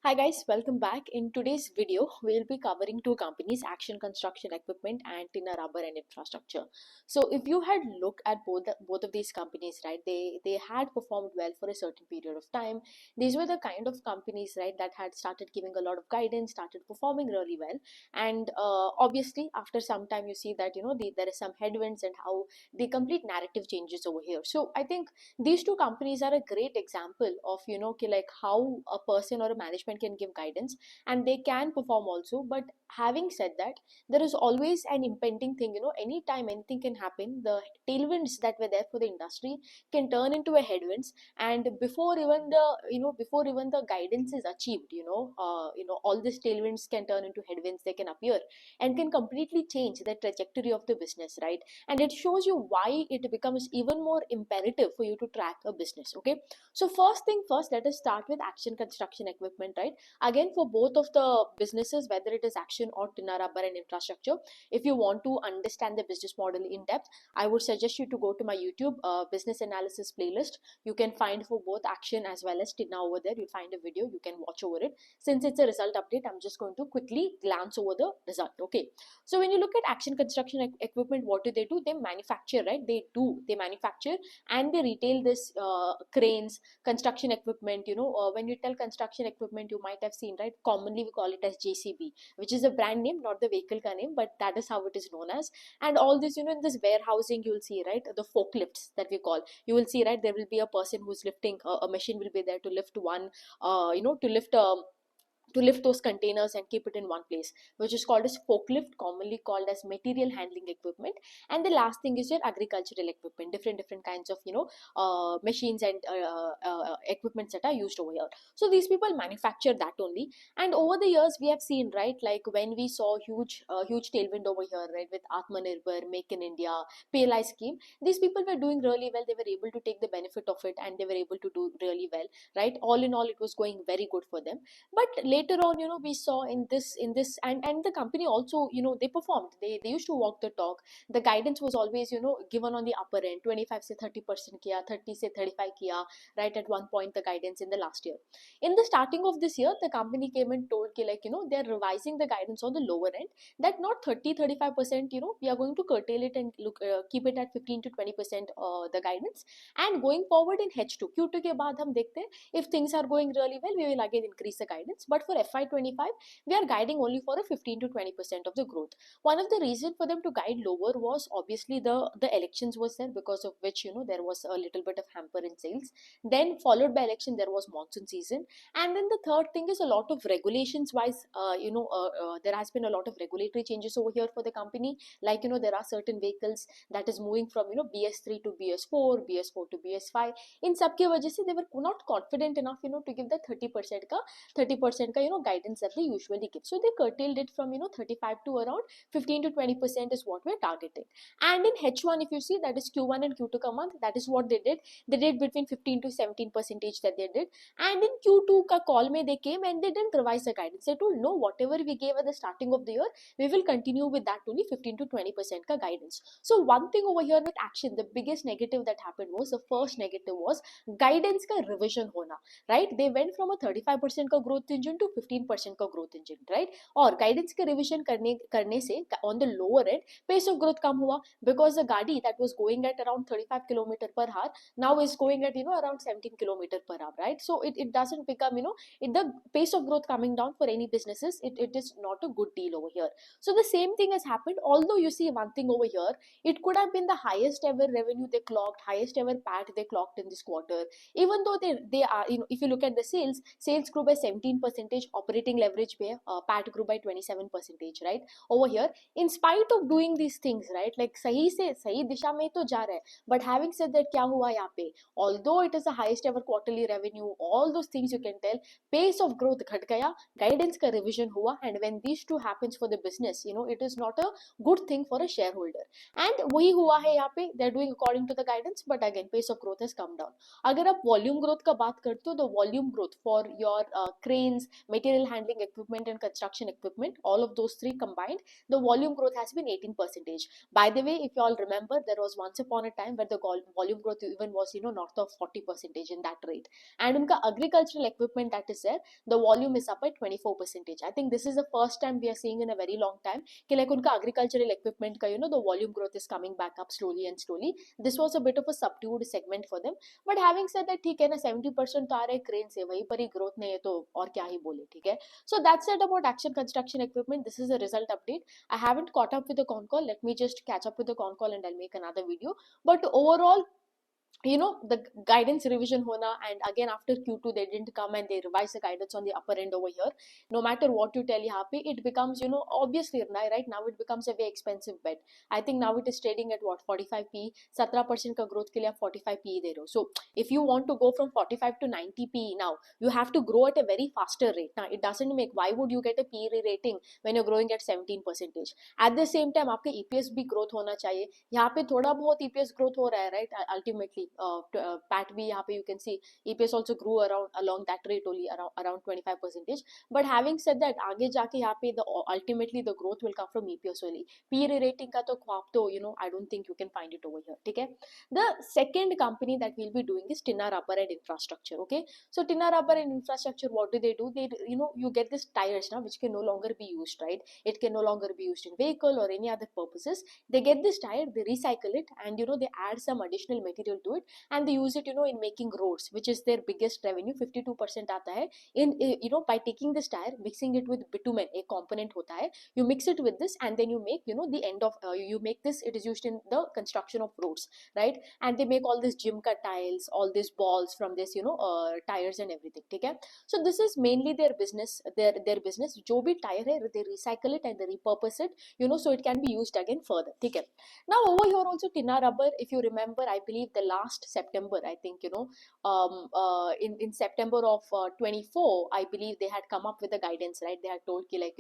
Hi guys, welcome back. In today's video, we'll be covering two companies, Action Construction Equipment and Tinna Rubber and Infrastructure. So if you had looked at both of these companies, right, they had performed well for a certain period of time. These were the kind of companies, right, that had started giving a lot of guidance, started performing really well. And obviously, after some time, you see that, there is some headwinds and how the complete narrative changes over here. So I think these two companies are a great example of like how a person or a management can give guidance and they can perform also. But having said that, there is always an impending thing. Anytime anything can happen, the tailwinds that were there for the industry can turn into a headwinds, and before even the guidance is achieved, all these tailwinds can turn into headwinds. They can appear and can completely change the trajectory of the business, right? And it shows you why it becomes even more imperative for you to track a business. Okay, so first thing first, let us start with Action Construction Equipment, right? Again, for both of the businesses, whether it is Action or Tinna Rubber and Infrastructure, if you want to understand the business model in depth, I would suggest you to go to my YouTube business analysis playlist. You can find for both Action as well as Tinna over there. You'll find a video, you can watch over it. Since it's a result update, I'm just going to quickly glance over the result. Okay, so when you look at Action Construction Equipment, what do? They manufacture, right? They manufacture and they retail this cranes, construction equipment. When you tell construction equipment, you might have seen, right? Commonly we call it as JCB, which is a brand name, not the vehicle ka name, but that is how it is known as. And all this, in this warehousing, you'll see, right? The forklifts that we call, you will see, right? There will be a person who's lifting a machine will be there to lift one, to lift those containers and keep it in one place, which is called as forklift, commonly called as material handling equipment. And the last thing is your agricultural equipment, different kinds of machines and equipments that are used over here. So these people manufacture that only. And over the years we have seen, right, like when we saw huge tailwind over here, right, with Atmanirbhar, Make in India, PLI scheme, these people were doing really well. They were able to take the benefit of it and they were able to do really well, right? All in all, it was going very good for them. But later on, we saw in this and the company also, they performed. They used to walk the talk. The guidance was always, given on the upper end, 25 say 30% kiya, 30 say 35 kiya, right? At one point the guidance in the last year. In the starting of this year, the company came and told ki, like, they're revising the guidance on the lower end, that not 30-35%, we are going to curtail it and keep it at 15 to 20% the guidance. And going forward in H2 Q2 के बाद हम देखते हैं, if things are going really well, we will again increase the guidance. But for FY25, we are guiding only for a 15 to 20% of the growth. One of the reasons for them to guide lower was obviously the elections was there, because of which, there was a little bit of hamper in sales. Then followed by election, there was monsoon season. And then the third thing is a lot of regulations wise, there has been a lot of regulatory changes over here for the company. Like, there are certain vehicles that is moving from, BS3 to BS4, BS4 to BS5. In सबके वजह से they were not confident enough, to give the 30% का guidance that they usually give. So they curtailed it from 35 to around 15 to 20% is what we're targeting. And in H1, if you see, that is Q1 and Q2 ka month, that is what they did. They did between 15 to 17 percentage that they did. And in Q2 ka call mein they came and they didn't revise the guidance. They told, no, whatever we gave at the starting of the year, we will continue with that only, 15 to 20% ka guidance. So one thing over here with Action, the biggest negative that happened was, the first negative was guidance का revision होना, right? They went from a 35% का growth engine to 15% का growth engine, right? और guidance के revision करने से on the lower end pace of growth कम हुआ, because the गाड़ी that was going at around 35 km per hour now is going at around 17 km per hour, right? So it doesn't become, the pace of growth coming down for any businesses, it is not a good deal over here. So the same thing has happened. Although you see one thing over here, it could have been the highest ever revenue they clocked, highest ever PAT they clocked in this quarter. Even though they are, if you look at the sales grew by 17%, operating leverage पे PAT grew by 27%, right? Over here, in spite of doing these things, right, like सही दिशा में तो जा रहा है. But having said that, क्या हुआ यहाँ पे? Although it is the highest ever quarterly revenue, all those things you can tell, pace of growth घट गया, guidance का revision हुआ, and when these two happens for the business, it is not a good thing for a shareholder. And वही हुआ है यहाँ पे. They're doing according to the guidance, but again pace of growth has come down. अगर आप volume growth का बात करते हो, तो volume growth for your cranes, material handling equipment and construction equipment, all of those three combined, the volume growth has been 18%. By the way, if you all remember, there was once upon a time where the volume growth even was, north of 40% in that rate. And unka agricultural equipment that is there, the volume is up by 24%. I think this is the first time we are seeing in a very long time कि like unka agricultural equipment ka, the volume growth is coming back up slowly and slowly. This was a bit of a subdued segment for them. But having said that, ठीक है ना, 70% तो आ रहे crane से, वहीं पर ही growth नहीं है तो और क्या ही बोले, ठीक है. So that's it about action construction equipment. This is a result update. I haven't caught up with the con call. Let me just catch up with the con call and I'll make another video. But overall, the guidance revision hona, and again after Q2 they didn't come and they revised the guidance on the upper end over here. No matter what you tell yahan pe, it becomes, obviously right now it becomes a very expensive bet. I think now it is trading at what, 45p, 17% ka growth ke liye 45p de rahe ho. So if you want to go from 45 to 90p now, you have to grow at a very faster rate. Now it doesn't make, why would you get a PE rating when you're growing at 17%? At the same time आपके EPS भी growth होना चाहिए. यहाँ पे थोड़ा बहुत EPS growth हो रहा है, right? Ultimately PAT भी यहाँ पे you can see EPS also grew along that rate only around 25%. But having said that, आगे जाके यहाँ पे ultimately the growth will come from EPS only. PE rating का तो ख्वाब तो I don't think you can find it over here, ठीक है. The second company that we'll be doing is Tinna Rubber and Infrastructure. Okay, so Tinna Rubber and Infrastructure, what do? They you get these tires now which can no longer be used, right? It can no longer be used in vehicle or any other purposes. They get this tire, they recycle it, and they add some additional material to it, and they use it in making roads, which is their biggest revenue. 52% आता है in by taking this tire, mixing it with bitumen, a component होता है, you mix it with this and then you make the end of you make this, it is used in the construction of roads, right? And they make all this gym cut tiles, all these balls from this tires and everything, ठीक है. So this is mainly their business, their business. जो भी tire है, they recycle it and they repurpose it, so it can be used again further, ठीक है. Now over here also Tinna Rubber, if you remember, I believe the last September, I think in September of 24, I believe they had come up with a guidance, right? They had told कि like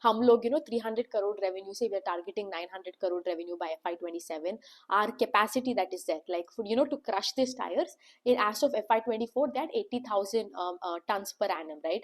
हम लोग 300 crore revenue से we are targeting 900 crore revenue by FY27. Our capacity that is there, like for to crush these tires, as of FY24 that 80,000 tons per annum, right?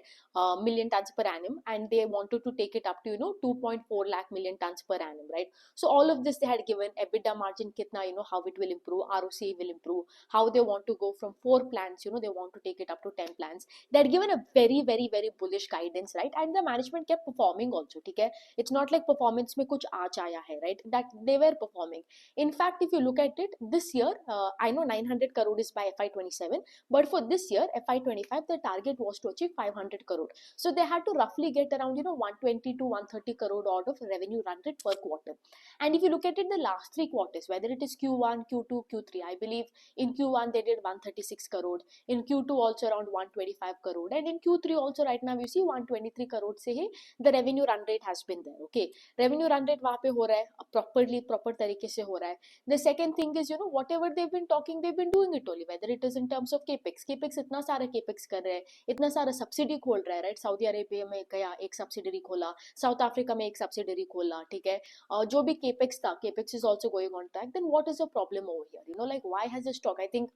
Million tons per annum, and they wanted to take it up to 2.4 lakh million tons per annum, right? So all of this they had given. EBITDA margin kitna, how it will improve, ROC will improve, how they want to go from 4 plants, they want to take it up to 10 plants. They had given a very very very bullish guidance, right? And the management kept performing also, okay? It's not like performance mein kuch aach aaya hai, right? That they were performing. In fact, if you look at it this year, I know 900 crore is by FY27, but for this year FY25 the target was to achieve 500 crore. So they had to roughly get around 120 to 130 crore odd of revenue run rate per quarter. And if you look at it, the last 3 quarters, whether it is Q1, Q2, Q3, I believe in Q1 they did 136 crore, in Q2 also around 125 crore, and in Q3 also right now you see 123 crore se hi the revenue run rate has been there. Okay, revenue run rate wahan pe ho raha hai, proper tarike se ho raha hai. The second thing is whatever they've been talking, they've been doing it only, whether it is in terms of capex itna sara capex kar rahe hai, itna sara subsidy khol raha hai, right? Saudi Arabia mein gaya, ek subsidiary khola, South Africa mein ek subsidiary khola, theek hai. जो भी capex था, capex is also going on track. Then what is the problem over here? Like why has the stock, I think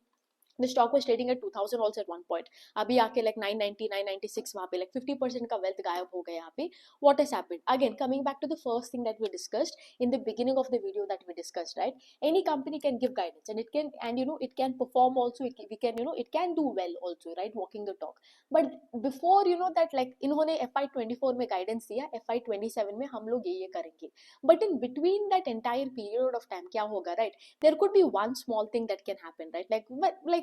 the stock was trading at 2000 also at one point, abhi aake like 990 996 wahan pe like 50% ka wealth gayab ho gaya yahan pe. What has happened? Again, coming back to the first thing that we discussed in the beginning of the video that we discussed, right? Any company can give guidance and it can, and it can perform also, it can do well also, right? Walking the talk. But before that, like इन्होंने FY24 में guidance दिया, FY27 में हम लोग ये करेंगे. But in between that entire period of time क्या होगा, right? There could be one small thing that can happen, right? Like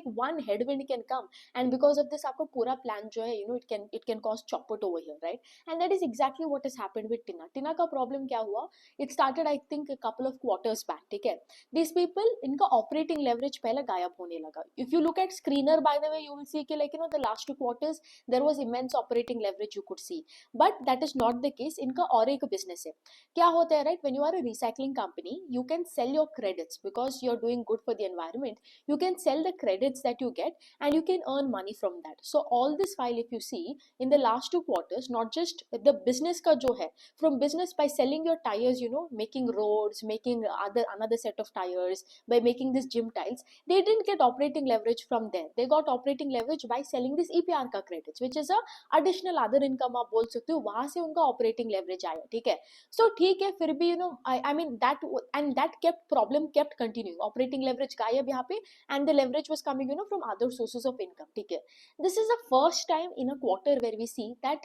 one headwind can come, and because of this आपको पूरा plan जो है it can cause chopper over here, right? And that is exactly what has happened with Tinna का problem क्या हुआ? It started I think a couple of quarters back, ठीक है? These people, इनका operating leverage पहले गायब होने लगा. If you look at screener, by the way, you will see कि like the last 2 quarters there was immense operating leverage you could see, but that is not the case. इनका और एक business है. क्या होता है, right? When you are a recycling company, you can sell your credits because you're doing good for the environment. You can sell the credit credits that you get, and you can earn money from that. So all this file, if you see in the last 2 quarters, not just the business ka jo hai, from business, by selling your tires, making roads, making another set of tires, by making this gym tiles, they didn't get operating leverage from there. They got operating leverage by selling this EPR का credits, which is a additional other income आप बोल सकते हो, वहां से उनका operating leverage आया, ठीक है. So ठीक है, फिर भी I mean that, and that kept continuing. Operating leverage गायब यहाँ पे, and the leverage was coming from other sources of income, ठीक है. This is the first time in a quarter where we see that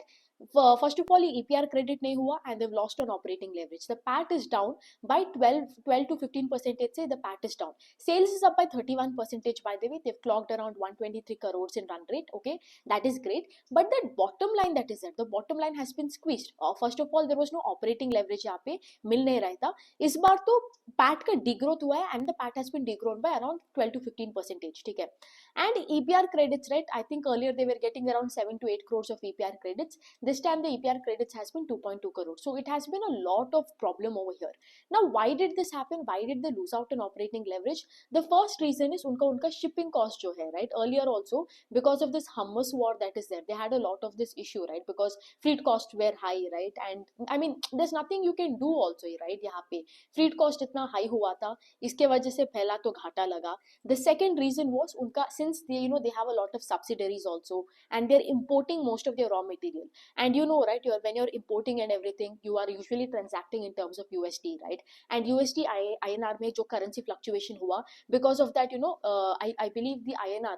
first of all EPR credit नहीं हुआ, and they've lost on operating leverage. The PAT is down by 12 to 15%. Say the PAT is down. Sales is up by 31%. By the way, they've clocked around 123 crores in run rate. Okay, that is great. But that bottom line that is there, the bottom line has been squeezed. First of all, there was no operating leverage यहाँ पे, मिल नहीं रहा था. इस बार तो PAT का degrowth हुआ है, and the PAT has been degrown by around 12 to 15%. ठीक है. And EPR credits, right? I think earlier they were getting around 7 to 8 crores of EPR credits. This time the EPR credits has been 2.2 crores. So it has been a lot of problem over here. Now, why did this happen? Why did they lose out on operating leverage? The first reason is unka shipping cost jo hai, right? Earlier also, because of this hummus war that is there, they had a lot of this issue, right? Because fleet costs were high, right? And I mean, there's nothing you can do also, right? यहाँ पे fleet cost इतना high हुआ था, इसके वजह से पहला तो घाटा लगा. The second reason was unka, since they have a lot of subsidiaries also, and they're importing most of their raw material. And right, when you're importing and everything, you are usually transacting in terms of USD, right? And USD INR में जो currency fluctuation हुआ, because of that, I believe the INR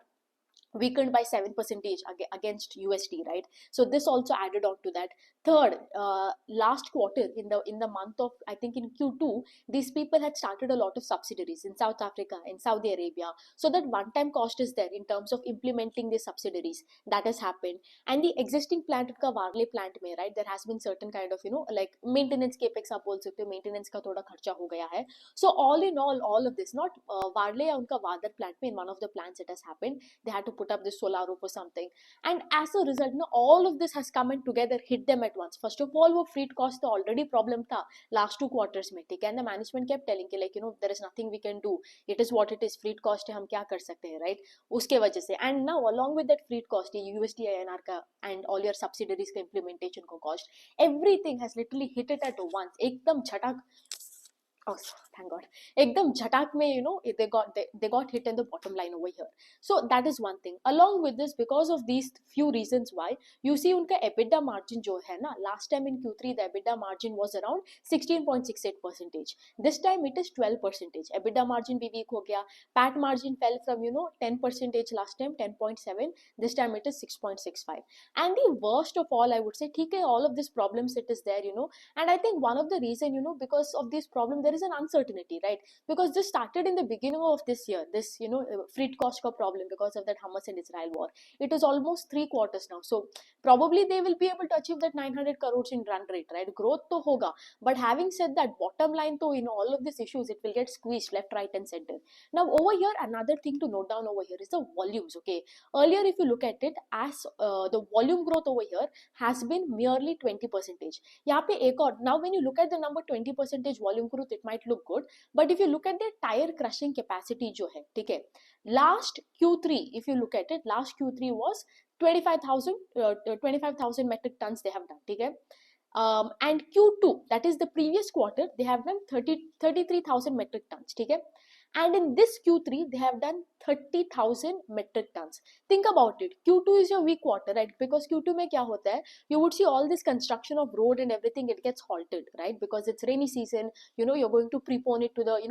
weakened by 7% against USD, right? So this also added on to that. Third, last quarter, in the month of, I think in Q2, these people had started a lot of subsidiaries in South Africa, in Saudi Arabia. So that one-time cost is there in terms of implementing these subsidiaries. That has happened. And the existing plant, का Varle plant में, right, there has been certain kind of, like maintenance capex आप बोल सकते हो, maintenance का थोड़ा खर्चा हो गया है. So all in all of this, not Varle या उनका Vadar plant में, in one of the plants it has happened, they had to put up this solar roof or something, and as a result, all of this has come in together, hit them at once. First of all, वो freight cost तो already problem था last 2 quarters में, ठीक है, and the management kept telling कि like there is nothing we can do, it is what it is, freight cost है, हम क्या कर सकते हैं, right? उसके वजह से, and now along with that freight cost, ये USD INR का and all your subsidiaries का implementation को cost, everything has literally hit it at once, एकदम झटक. Oh, thank God. Ekdam jhatak mein, they got hit in the bottom line over here. So that is one thing. Along with this, because of these few reasons why, you see unka EBITDA margin jo hai na, last time in Q3, the EBITDA margin was around 16.68%. This time it is 12%. EBITDA margin bhi weak ho gaya. PAT margin fell from, 10% last time, 10.7. This time it is 6.65. And the worst of all, I would say, theek hai, all of these problems, it is there, and I think one of the reason, because of this problem, there is an uncertainty, right? Because this started in the beginning of this year, this freight cost ka problem, because of that Hamas and Israel war. It is almost 3 quarters now, so probably they will be able to achieve that 900 crores in run rate, right? Growth to hoga, but having said that, bottom line to all of these issues, it will get squeezed left, right and center. Now over here, another thing to note down over here is the volumes. Okay, earlier if you look at it, as the volume growth over here has been merely 20%. यहाँ पे एक और, now when you look at the number 20% volume growth, it might look good, but if you look at the tire crushing capacity जो है, ठीक है, last Q3, if you look at it, last Q3 was 25,000 metric tons they have done, ठीक है. And Q2, that is the previous quarter, they have done 33,000 metric tons, ठीक है. And in this Q3, they have done 30,000 metric tons. Think about it. Q2 is your weak quarter, right? Because Q2 में क्या होता है? You would see all this construction of road and everything, it gets halted, right? Because it's rainy season, you're going to prepone it to the,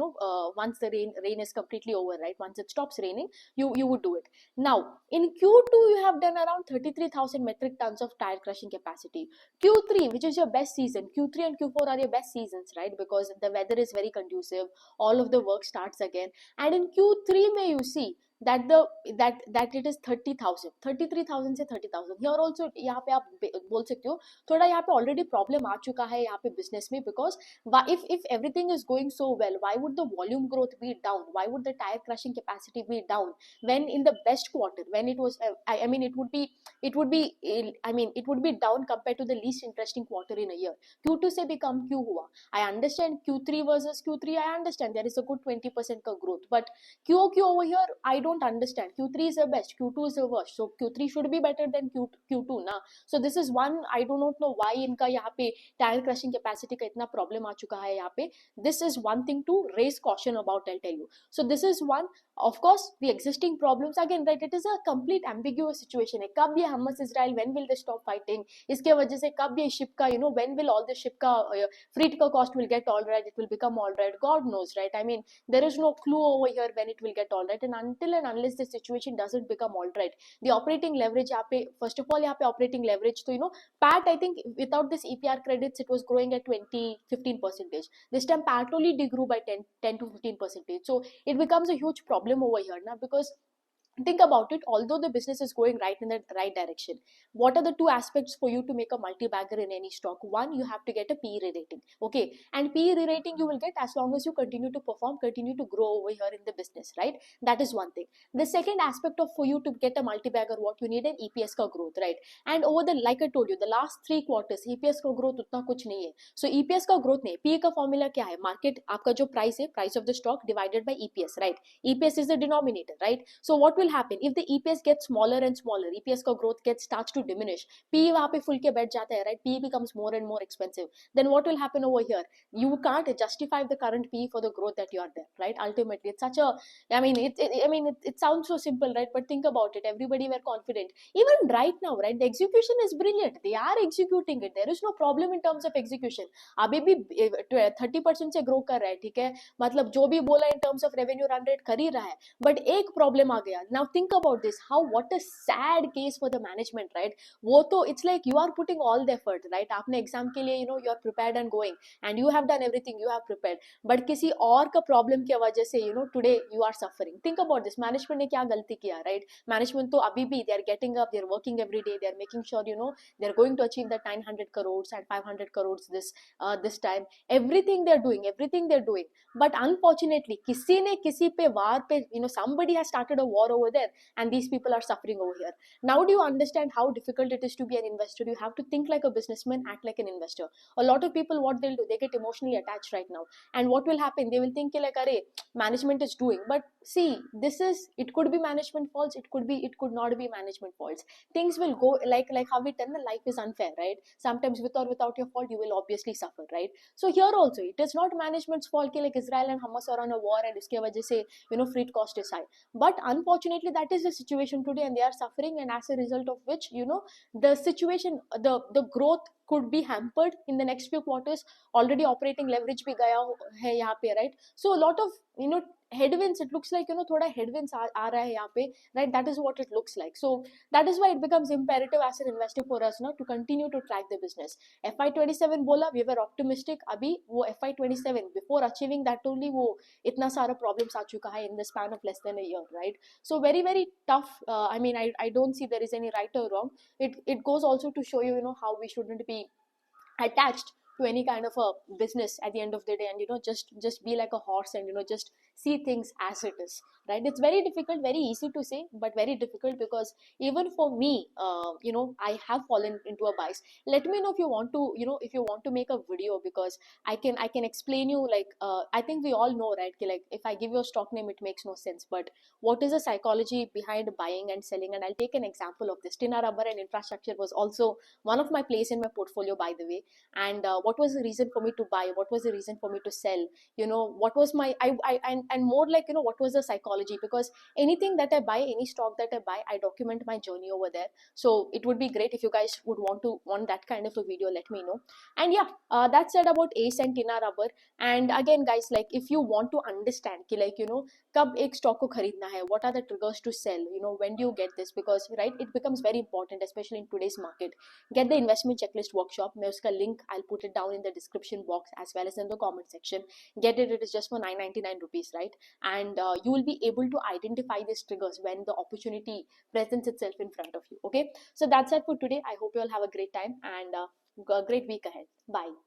once the rain is completely over, right? Once it stops raining, you would do it. Now, in Q2, you have done around 33,000 metric tons of tire crushing capacity. Q3, which is your best season, Q3 and Q4 are your best seasons, right? Because the weather is very conducive, all of the work starts again, and in Q3 may you see that it is 30,000, 33,000 से 30,000. Here also यहाँ पे आप बोल सकते हो थोड़ा यहाँ पे already problem आ चुका है यहाँ पे business में, because if everything is going so well, why would the volume growth be down? Why would the tire crushing capacity be down when in the best quarter, when it was I mean it would be down compared to the least interesting quarter in a year. Q2 से भी कम क्यों हुआ? I understand Q3 versus Q3, I understand there is a good 20% का growth, but QOQ over here, I don't understand. Q3 is the best, Q2 is the worst, so Q3 should be better than Q2 ना. So this is one, I do not know why इनका यहाँ पे tyre crushing capacity का इतना problem आ चुका है यहाँ पे. This is one thing to raise caution about, I'll tell you. So this is one. Of course, the existing problems again, right? It is a complete ambiguous situation. है कब ये Hamas Israel, when will they stop fighting? इसके वजह से कब ये ship का, when will all the ship का freight का cost will get all right? It will become all right. God knows, right? I mean, there is no clue over here when it will get all right. And until and unless the situation doesn't become all right, the operating leverage यहाँ पे, first of all यहाँ पे operating leverage तो PAT, I think without this EPR credits it was growing at 15%. This time PAT only degrew by 10 to 15%. So it becomes a huge problem over here now, because think about it, although the business is going right in the right direction, what are the two aspects for you to make a multi-bagger in any stock? One, you have to get a PE rating, okay, and PE rating you will get as long as you continue to perform, continue to grow over here in the business, right? That is one thing. The second aspect of for you to get a multi-bagger, what you need an EPS का growth, right? And over the, like I told you, the last 3 quarters EPS का growth उतना कुछ नहीं है. So EPS का growth नहीं, PE का formula क्या है? Market आपका जो price है, price of the stock divided by EPS, right? EPS is the denominator, right? So what will happen if the EPS gets smaller and smaller, EPS का growth starts to diminish, PE वहाँ पे full के बैठ जाता है, right? PE becomes more and more expensive. Then what will happen over here? You can't justify the current PE for the growth that you are there, right? Ultimately, it's such a, I mean, it sounds so simple, right? But think about it. Everybody were confident. Even right now, right? The execution is brilliant. They are executing it. There is no problem in terms of execution. अभी भी 30% से grow कर रहा है, ठीक है? मतलब जो भी बोला in terms of revenue run rate कर ही रहा है. But एक problem आ गया. Now think about this. What a sad case for the management, right? वो तो it's like you are putting all the effort, right? आपने exam के लिए you are prepared and going, and you have done everything, you have prepared. But किसी और का problem की वजह से today you are suffering. Think about this. Management ने क्या गलती किया, right? Management तो अभी भी they are getting up, they are working every day, they are making sure they are going to achieve the 900 crores and 500 crores this time. Everything they are doing. But unfortunately, किसी ने किसी पे वार पे somebody has started a war over there, and these people are suffering over here. Now do you understand how difficult it is to be an investor? You have to think like a businessman, act like an investor. A lot of people, what they'll do, they get emotionally attached right now, and what will happen, they will think like, "Arey, management is doing," but see, it could be management faults, it could not be management faults. Things will go like how we tell, life is unfair, right? Sometimes with or without your fault you will obviously suffer, right? So here also it is not management's fault कि like Israel and Hamas are on a war and इसके वजह से freight cost is high. But unfortunately that is the situation today, and they are suffering, and as a result of which the situation, the growth could be hampered in the next few quarters. Already operating leverage भी गया है यहाँ पे, right? So a lot of headwinds, it looks like थोड़ा headwinds आ रहा है यहाँ पे, right? That is what it looks like. So that is why it becomes imperative as an investor for us to continue to track the business. FY27 बोला, we were optimistic. अभी वो FY27 before achieving that only वो इतना सारा problems आ चुका है in the span of less than a year, right? So very very tough. I mean, I don't see there is any right or wrong. It goes also to show you how we shouldn't be attached to any kind of a business at the end of the day, and just be like a horse and just see things as it is, right? It's very difficult, very easy to say, but very difficult, because even for me, I have fallen into a bias. Let me know if you want to if you want to make a video, because I can explain you, like I think we all know, right, like if I give you a stock name it makes no sense, but what is the psychology behind buying and selling? And I'll take an example of this. Tinna Rubber and Infrastructure was also one of my plays in my portfolio, by the way. And what was the reason for me to buy? What was the reason for me to sell? What was my and more like what was the psychology? Because anything that I buy, any stock that I buy, I document my journey over there. So it would be great if you guys would want that kind of a video. Let me know. And yeah, that's it about Ace and Tinna Rubber. And again guys, like if you want to understand कि like कब एक stock को खरीदना है, what are the triggers to sell, when do you get this? Because right, it becomes very important, especially in today's market. Get the investment checklist workshop. मैं उसका link I'll put it down in the description box as well as in the comment section. Get it. It is just for 999 rupees, right? And you will be able to identify these triggers when the opportunity presents itself in front of you. Okay, so that's it for today. I hope you all have a great time and a great week ahead. Bye.